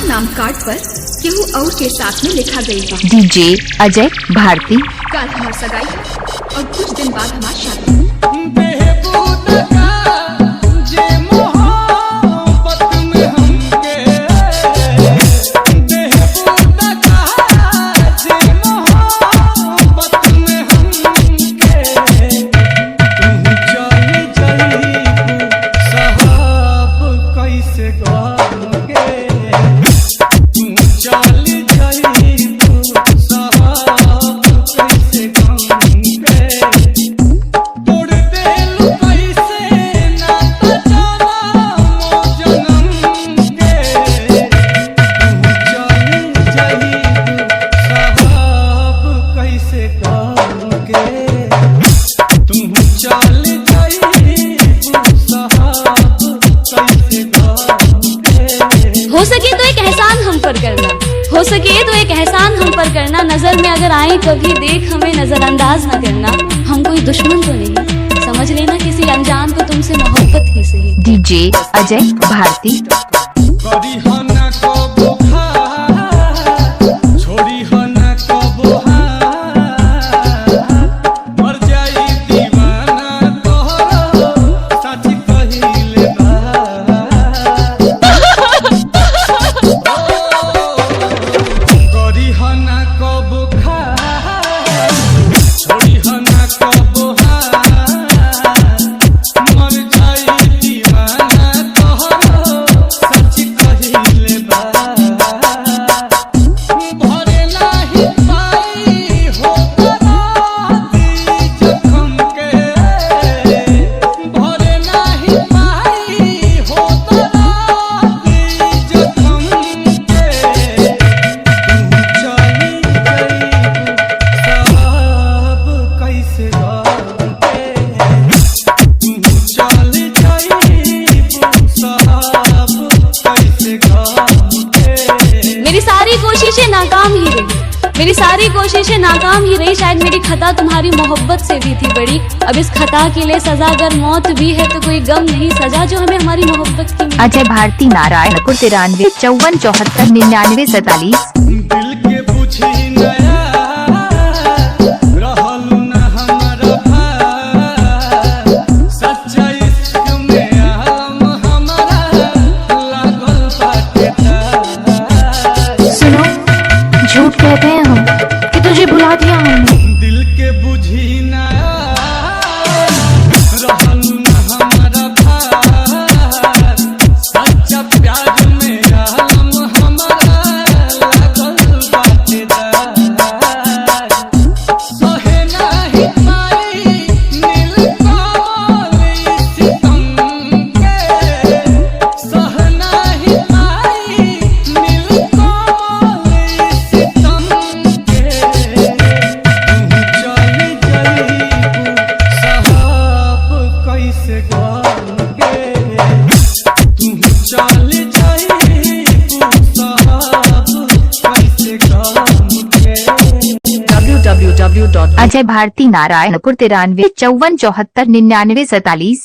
हमार नाम कार्ड पर केहू और के साथ में लिखा गई बा। डीजे अजय भारती। कल हमार सगाई है और कुछ दिन बाद हमार शादी। हो सके तो एक एहसान हम पर करना, हो सके तो एक एहसान हम पर करना। नजर में अगर आए कभी देख हमें नजरअंदाज न करना। हम कोई दुश्मन तो नहीं, समझ लेना किसी अनजान को तुमसे मोहब्बत ही सही। डीजे अजय भारती। मेरी सारी कोशिशें नाकाम ही रही, मेरी सारी कोशिशें नाकाम ही रही। शायद मेरी खता तुम्हारी मोहब्बत से भी थी बड़ी। अब इस खता के लिए सजा अगर मौत भी है तो कोई गम नहीं, सजा जो हमें हमारी मोहब्बत की। अजय भारती नारायणपुर 93 54 74 99 47। दिल के पूछी नया झूठ कहते हैं हम कि तुझे भुला दिया हमने। दिल के बुझी ना रहल ना हमारा भार, सच्चा प्यार में रहल हमारा लागल बाटे दार। सहे नाही पाई नीलकमल सितम के, सह नाही पाई नीलकमल अजय भारती नारायणपुर 93 54 74 99 47।